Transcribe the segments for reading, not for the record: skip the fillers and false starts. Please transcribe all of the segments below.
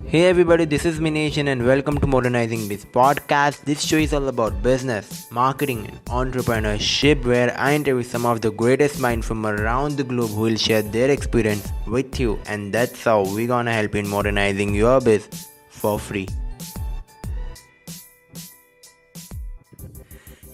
Hey everybody, this is Minesh and welcome to Modernizing Biz podcast. This show is all about business, marketing, and entrepreneurship, where I interview some of the greatest minds from around the globe who will share their experience with you, and that's how we're gonna help in modernizing your biz for free.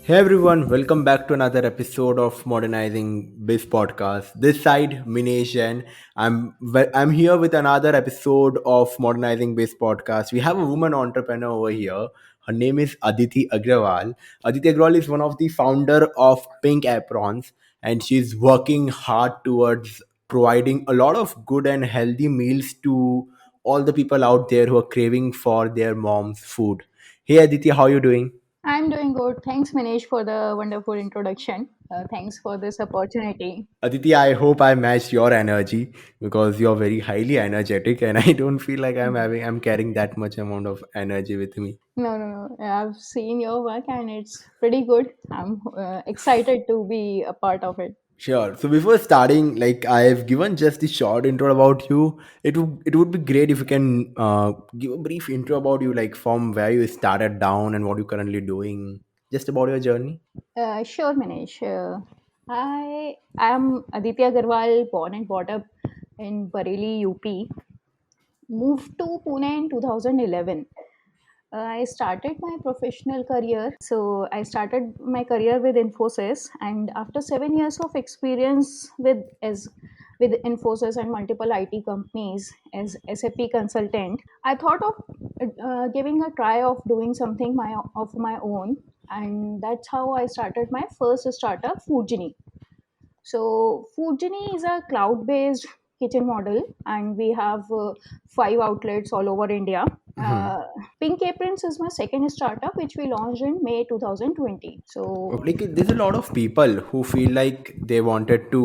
Hey everyone, welcome back to another episode of Modernizing Biz podcast. This side, Minesh, and I'm here with another episode of Modernizing Biz podcast. We have a woman entrepreneur over here. Her name is Adeete Aagarwaal. Adeete Aagarwaal is one of the founder of PinkAprons, and she's working hard towards providing a lot of good and healthy meals to all the people out there who are craving for their mom's food. Hey Aditi, how you doing? I'm doing good. Thanks, Manish, for the wonderful introduction. Thanks for this opportunity. Aditi, I hope I matched your energy because you're very highly energetic, and I don't feel like I'm carrying that much amount of energy with me. No. I've seen your work and it's pretty good. I'm excited to be a part of it. Sure. So before starting, like I've given just the short intro about you, it would be great if you can give a brief intro about you, like from where you started down and what you're currently doing, just about your journey. Sure, Manish. I am Adeete Aagarwaal, born and brought up in Bareilly, UP. Moved to Pune in 2011. I started my professional career. So I started my career with Infosys, and after 7 years of experience with Infosys and multiple IT companies as SAP consultant, I thought of giving a try of doing something of my own, and that's how I started my first startup, Foodgenie. So Foodgenie is a cloud-based kitchen model, and we have 5 outlets all over India. Mhm. Uh, PinkAprons is my second startup, which we launched in May 2020. So Like there's a lot of people who feel like they wanted to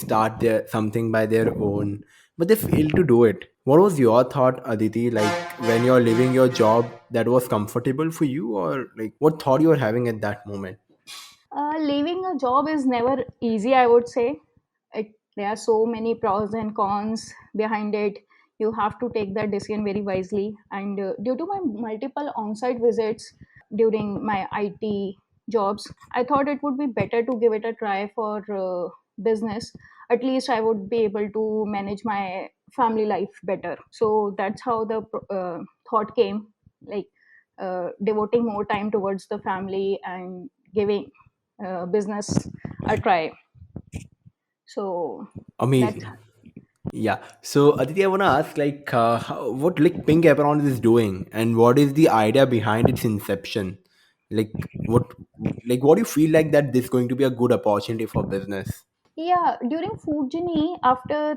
start their something by their own, but they fail to do it. What was your thought, Aditi, like when you're leaving your job that was comfortable for you, or like what thought you were having at that moment? leaving a job is never easy, I would say. There are so many pros and cons behind it. You have to take that decision very wisely. And due to my multiple on-site visits during my IT jobs, I thought it would be better to give it a try for business. At least I would be able to manage my family life better. So that's how the thought came, like devoting more time towards the family and giving business a try. So that's Amazing. Yeah. So Aditi, I wanna ask like what like Pink Apron is doing and what is the idea behind its inception? Like what do you feel like that this is going to be a good opportunity for business? yeah. During Food Journey, after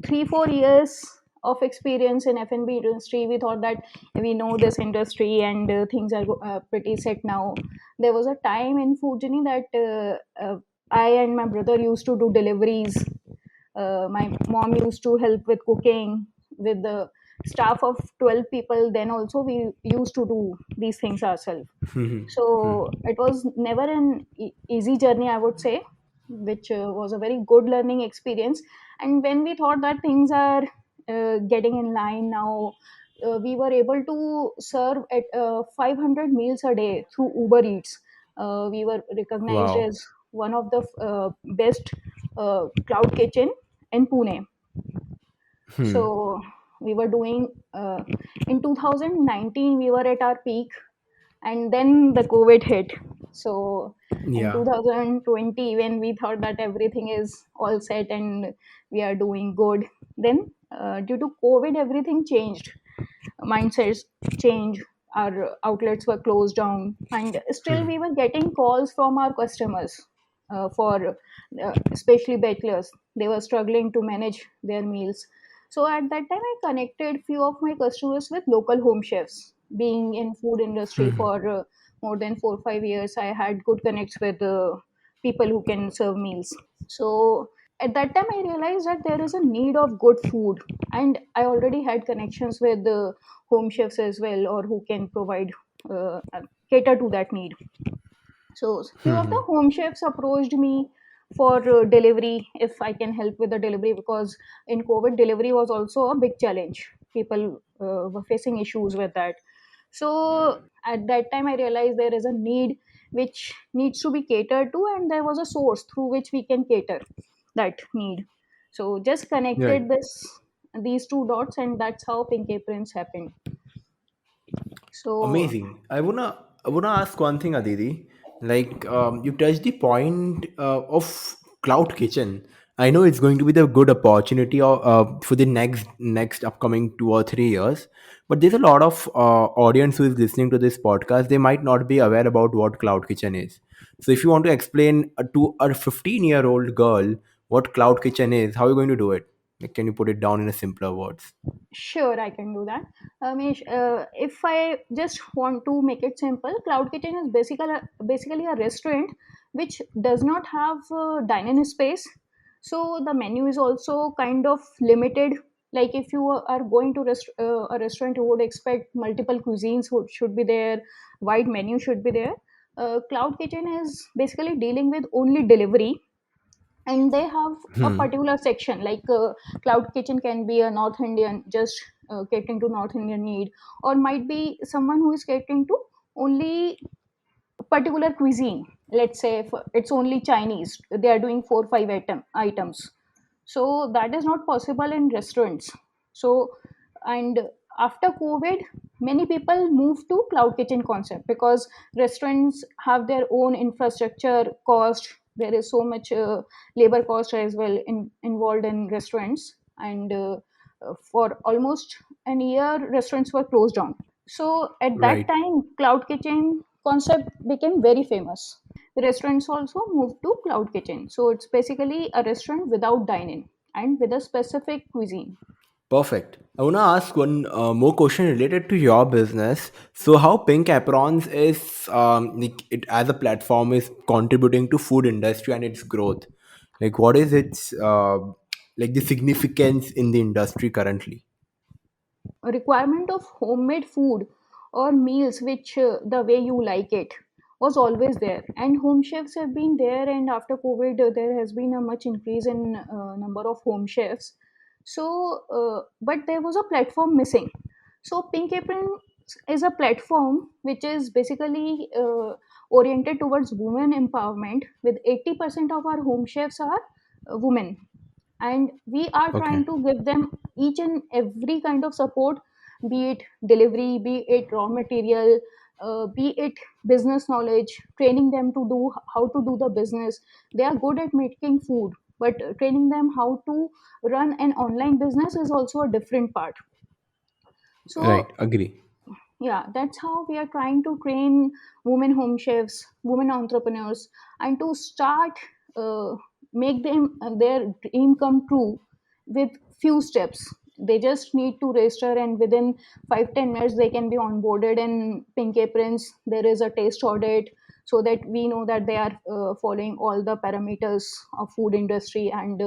3 4 years of experience in F&B industry, we thought that we know this industry and things are pretty set now. There was a time in Food Journey that I and my brother used to do deliveries. My mom used to help with cooking with the staff of 12 people. Then also we used to do these things ourselves. So it was never an easy journey, I would say, which was a very good learning experience. And when we thought that things are getting in line now, we were able to serve at 500 meals a day through Uber Eats. We were recognized Wow. as one of the best cloud kitchen in Pune. Hmm. So we were doing in 2019 we were at our peak, and then the COVID hit. So in Yeah. 2020, when we thought that everything is all set and we are doing good, then due to COVID everything changed. Mindsets changed. Our outlets were closed down, and still we were getting calls from our customers for especially bachelors. They were struggling to manage their meals. So at that time I connected few of my customers with local home chefs. Being in food industry for more than 4 5 years, I had good connects with people who can serve meals. So at that time I realized that there is a need of good food, and I already had connections with the home chefs as well, or who can provide cater to that need. So few of the home chefs approached me for delivery, if I can help with the delivery, because in COVID delivery was also a big challenge. People were facing issues with that. So at that time I realized there is a need which needs to be catered to, and there was a source through which we can cater that need. So just Right. connected these two dots, and that's how PinkAprons happened. So Amazing. I wanna ask one thing, Aditi. Like, you touched the point of cloud kitchen. I know it's going to be the good opportunity for the next upcoming 2 or 3 years. But there's a lot of audience who is listening to this podcast. They might not be aware about what cloud kitchen is. So if you want to explain to a 15-year-old girl what cloud kitchen is, how are you going to do it? Like, can you put it down in a simpler words? sure, I can do that. Mesh, if I just want to make it simple, cloud kitchen is basically a restaurant which does not have dining space. So the menu is also kind of limited. Like if you are going to a restaurant, you would expect multiple cuisines should be there, wide menu should be there. Cloud kitchen is basically dealing with only delivery, and they have a Hmm. particular section like cloud kitchen can be a North Indian, just catering to North Indian need, or might be someone who is catering to only particular cuisine. Let's say if it's only Chinese, they are doing 4 5 items. So that is not possible in restaurants. So, and after COVID, many people move to cloud kitchen concept because restaurants have their own infrastructure cost. There is so much labor cost as well involved in restaurants, and for almost an year restaurants were closed down. So at that Right. time, cloud kitchen concept became very famous. Restaurants also moved to cloud kitchen. So it's basically a restaurant without dining and with a specific cuisine. Perfect. I want to ask one more question related to your business. So, how PinkAprons is like it as a platform is contributing to food industry and its growth? Like, what is its like the significance in the industry currently? A requirement of homemade food or meals which the way you like it was always there, and home chefs have been there, and after COVID there has been a much increase in number of home chefs. So but there was a platform missing. So Pink Apron is a platform which is basically oriented towards women empowerment, with 80% of our home chefs are women, and we are trying Okay. to give them each and every kind of support, be it delivery, be it raw material, be it business knowledge, training them to do how to do the business. They are good at making food, but training them how to run an online business is also a different part. Right. So Agree. yeah, that's how we are trying to train women home chefs, women entrepreneurs, and to start uh, make them their dream come true with few steps. They just need to register, and within 5 10 minutes they can be onboarded in Pink Aprons. There is a taste audit, so that we know that they are following all the parameters of food industry, and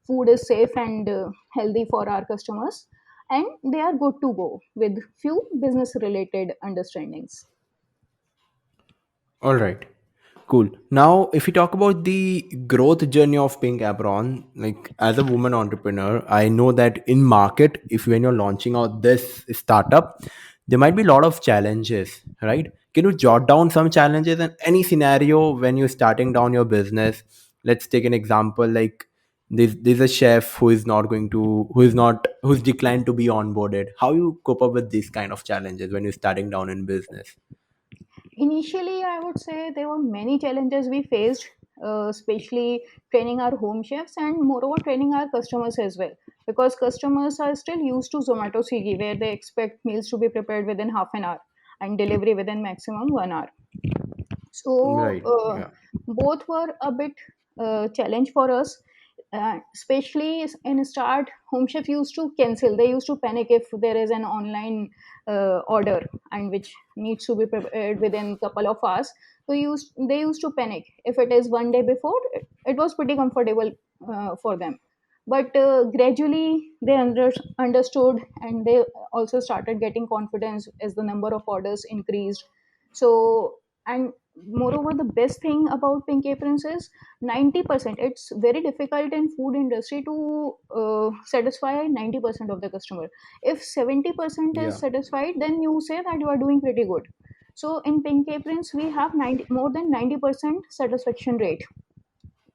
food is safe and healthy for our customers, and they are good to go with few business related understandings. All right. Cool. Now, if we talk about the growth journey of Pink Apron, like as a woman entrepreneur, I know that in market, if when you're launching out this startup, there might be a lot of challenges, right? Can you jot down some challenges in any scenario when you're starting down your business? Let's take an example like there's a chef who is not going to who's declined to be onboarded. How you cope up with these kind of challenges when you're starting down in business? Initially, I would say there were many challenges we faced, especially training our home chefs and moreover training our customers as well. Because customers are still used to Zomato Swiggy, where they expect meals to be prepared within half an hour and delivery within maximum 1 hour. So Right. Yeah. both were a bit challenge for us, especially in start. Home chef used to cancel. They used to panic if there is an online order and which needs to be prepared within couple of hours. So they used to panic if it is one day before. It was pretty comfortable for them, but gradually they understood, and they also started getting confidence as the number of orders increased. So and moreover, the best thing about PinkAprons is 90%. It's very difficult in food industry to satisfy 90% of the customer. If 70% is Yeah. satisfied, then you say that you are doing pretty good. So in PinkAprons, we have 90, more than 90% satisfaction rate.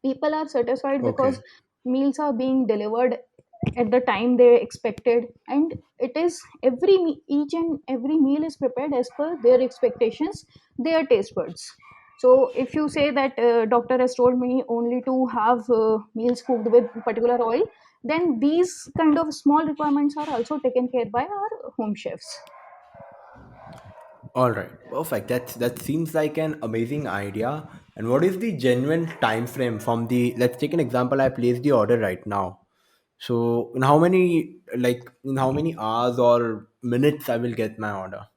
People are satisfied because Okay. meals are being delivered at the time they expected, and it is each and every meal is prepared as per their expectations, their taste buds. So if you say that doctor has told me only to have meals cooked with particular oil, then these kind of small requirements are also taken care by our home chefs. All right, perfect. That seems like an amazing idea. And what is the genuine time frame from the? Let's take an example. I placed the order right now. So in how many hours or minutes I will get my order?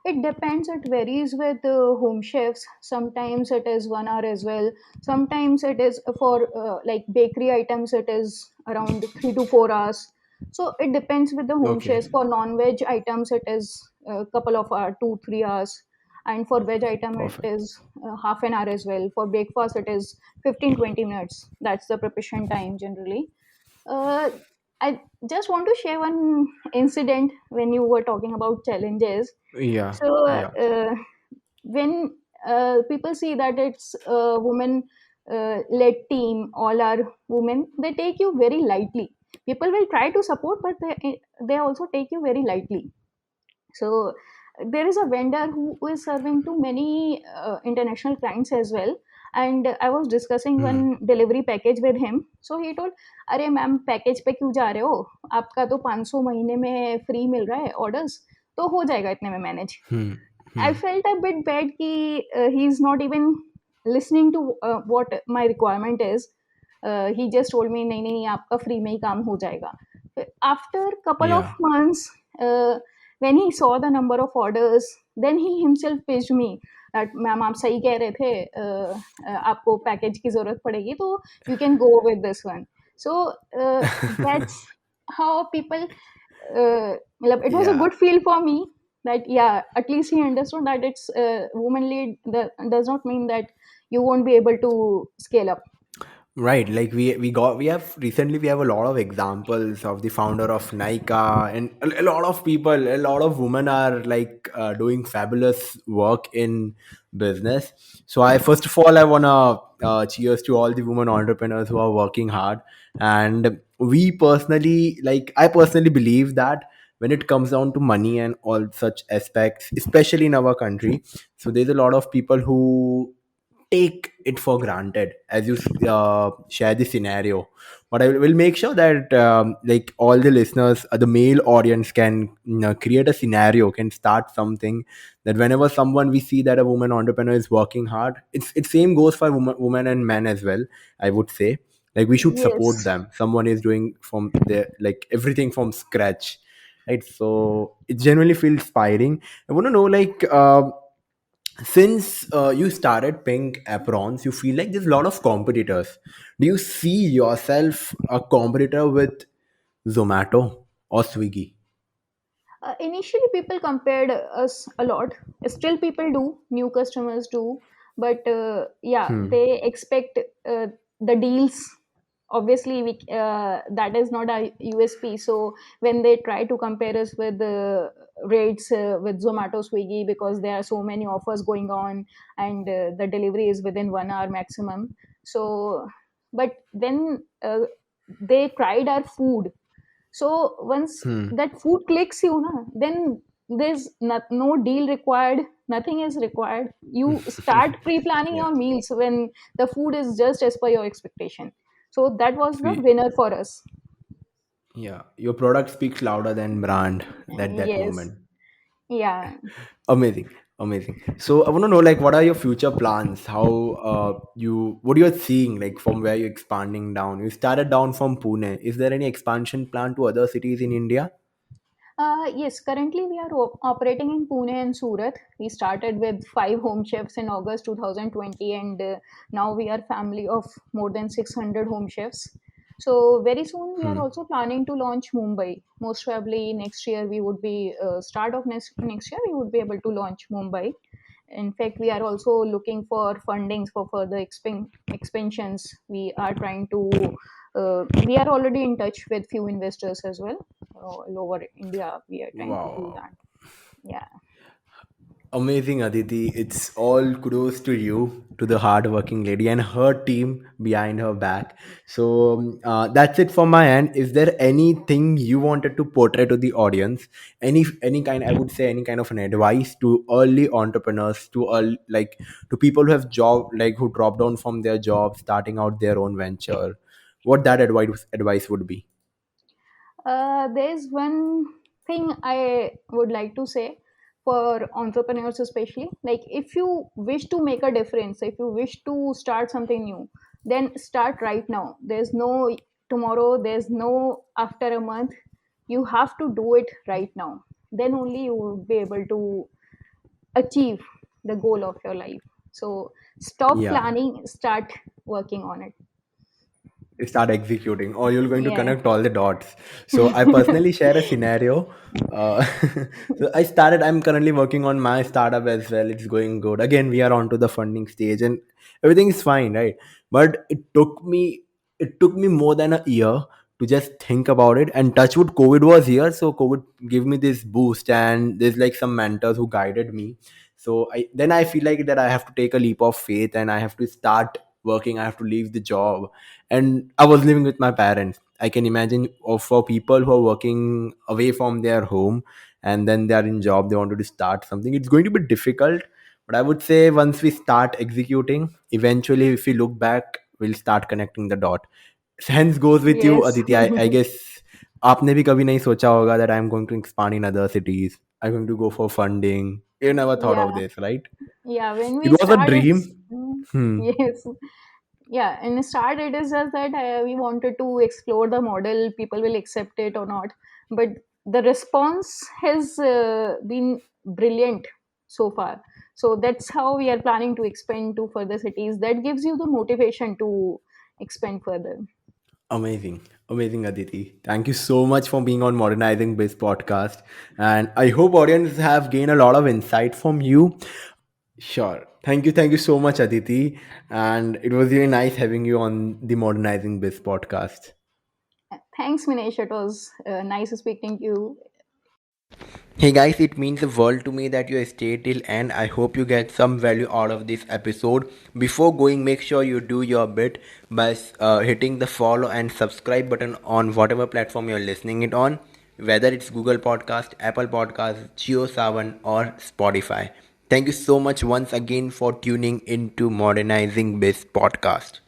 It depends. It varies with home chefs. Sometimes it is 1 hour as well. Sometimes it is for like bakery items. It is around 3 to 4 hours. So it depends with the home Okay, chefs. For non-veg items, it is a couple of hours, 2 3 hours, and for veg item, it perfect. is half an hour as well. For breakfast, it is 15 20 minutes. That's the preparation time generally. uh, I just want to share one incident when you were talking about challenges. Yeah, So yeah. when people see that it's a woman led team, all are women, they take you very lightly. People will try to support, but they also take you very lightly. So there is a vendor who is serving to many international clients as well. And I was discussing Hmm. one delivery package with him. So he told, अरे ma'am package पे क्यों जा रहे हो, आपका तो 500 महीने में फ्री मिल रहा है ऑर्डर्स, तो हो जाएगा इतने में manage. Hmm. I Hmm. felt a bit bad कि he is not even listening to what my requirement is. He just told me नहीं नहीं नहीं आपका फ्री में ही काम हो जाएगा. After couple of Yeah. months, when he saw the number of orders, then he himself pitched me that ma'am आप सही कह रहे थे, आपको पैकेज की ज़रूरत पड़ेगी तो you can go with this one. So that's how people, मतलब it was a Yeah. good feel for me that yeah, at least he understood that it's woman lead, that does not mean that you won't be able to scale up. Right, like we have recently we have a lot of examples of the founder of Nika, and a lot of people, a lot of women are like doing fabulous work in business. So I first of all I wanna cheers to all the women entrepreneurs who are working hard, and we personally, like I personally believe that when it comes down to money and all such aspects, especially in our country, so there's a lot of people who take it for granted as you share the scenario, but I will make sure that like all the listeners, the male audience can create a scenario, can start something, that whenever someone we see that a woman entrepreneur is working hard, it's same goes for women and men as well, I would say. Like we should support Yes. them, someone is doing from their like everything from scratch, right? So it genuinely feels inspiring. I want to know, like since you started Pink Aprons, you feel like there's a lot of competitors. Do you see yourself a competitor with Zomato or Swiggy? Initially, people compared us a lot. Still, people do. New customers do, but yeah, Hmm. they expect the deals. Obviously, that is not a USP. So when they try to compare us with the rates with Zomato, Swiggy, because there are so many offers going on, and the delivery is within 1 hour maximum. So, but then they tried our food. So once Hmm. that food clicks you, na, then there's no deal required. Nothing is required. You start pre-planning Yeah. your meals when the food is just as per your expectation. So that was the We, winner for us. yeah. Your product speaks louder than brand at that Yes. moment. Yeah. Amazing. Amazing. So I want to know, like, what are your future plans? How what you're seeing, like, from where you're expanding down? You started down from Pune. Is there any expansion plan to other cities in India? Yes, currently we are operating in Pune and Surat. We started with 5 home chefs in August 2020, and now we are family of more than 600 home chefs. So very soon we are Hmm. also planning to launch Mumbai. Most probably next year we would be start of next year we would be able to launch Mumbai, In fact, we are also looking for fundings for further expansions. We are trying to, we are already in touch with few investors as well, all over India. We are trying to do Wow. that. Yeah. Amazing, Aditi. It's all kudos to you, to the hardworking lady and her team behind her back. So that's it from my end. Is there anything you wanted to portray to the audience? Any kind, I would say, any kind of an advice to early entrepreneurs, to like to people who have job, like who drop down from their job, starting out their own venture. What that advice would be? There's one thing I would like to say for entrepreneurs, especially. Like, if you wish to make a difference, if you wish to start something new, then start right now. There's no tomorrow, there's no after a month. You have to do it right now. Then only you will be able to achieve the goal of your life. So, stop Yeah. planning, start working on it. Start executing, or you're going to Yeah. connect all the dots. So I personally share a scenario. uh, so I'm currently working on my startup as well. It's going good. Again, we are on to the funding stage and everything is fine, right? But it took me more than a year to just think about it. And touch wood, COVID was here, so COVID gave me this boost, and there's like some mentors who guided me. So I feel like that I have to take a leap of faith and I have to start working. I have to leave the job. And I was living with my parents. I can imagine, for people who are working away from their home and then they are in job, they wanted to start something, it's going to be difficult. But I would say once we start executing, eventually if we look back, we'll start connecting the dot. Hence goes with you, Yes. Aditi. I guess आपने भी कभी नहीं सोचा होगा that I'm going to expand in other cities. I'm going to go for funding. You never thought of Yeah. this, right? Yeah, when It we was a start dream. it's Hmm. yes. Yeah, in the start it is just that we wanted to explore the model, people will accept it or not, but the response has been brilliant so far. So that's how we are planning to expand to further cities. That gives you the motivation to expand further. Amazing. Amazing, Aditi. Thank you so much for being on Modernizing Biz podcast. And I hope audience have gained a lot of insight from you. Sure. Thank you. Thank you so much, Aditi. And it was really nice having you on the Modernizing Biz podcast. Thanks, Minesh, it was nice speaking to you. Hey guys, it means the world to me that you stay till end. I hope you get some value out of this episode. Before going, make sure you do your bit by hitting the follow and subscribe button on whatever platform you're listening it on, whether it's Google Podcast, Apple Podcast, Geo7 or Spotify. Thank you so much once again for tuning into Modernizing Biz podcast.